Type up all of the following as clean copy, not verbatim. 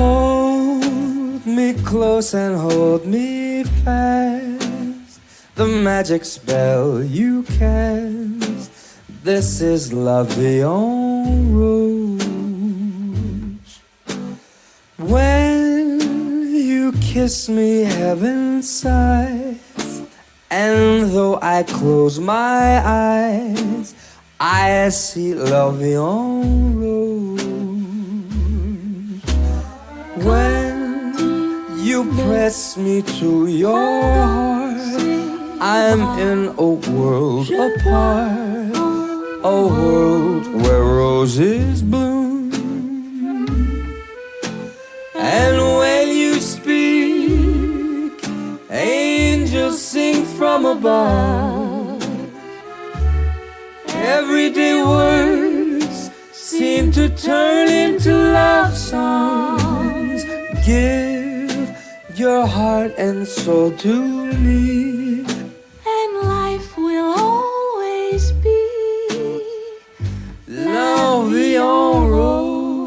Hold me close and hold me fast. The magic spell you cast. This is la vie en rose. When you kiss me, heaven sighs. And though I close my eyes, I see la vie en rose. When you press me to your heart, I'm in a world apart, a world where roses bloom. And when you speak, angels sing from above. Everyday words seem to turn into love songs. Give your heart and soul to me, and life will always be la vie en rose.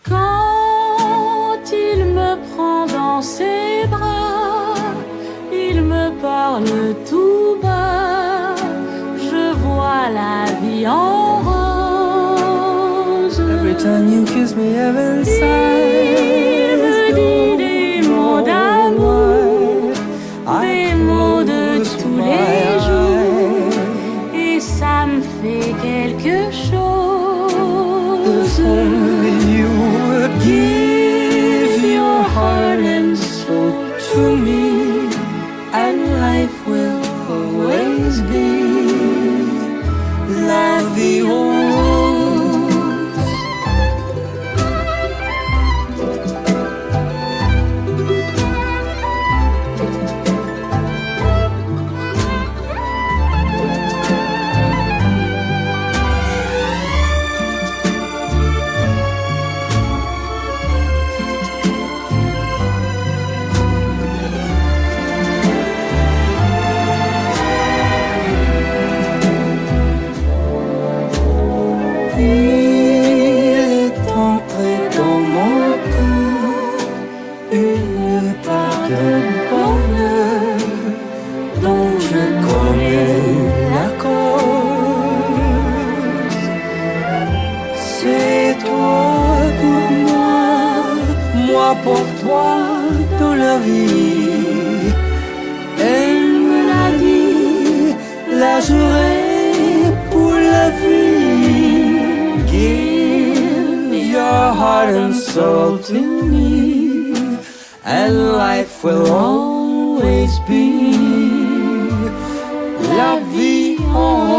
Quand il me prend dans ses bras, il me parle tout bas, je vois la vie en rose. Every time you kiss me, heaven sighs. Il me dit des mots d'amour, des mots de tous les jours, et ça me fait quelque chose. If only you would give your heart and soul to me, and life will always be la vie en rose. Pour toi dans la vie, elle me l'a dit, la jouerai pour la vie. Give your heart and soul to me, and life will always be la vie en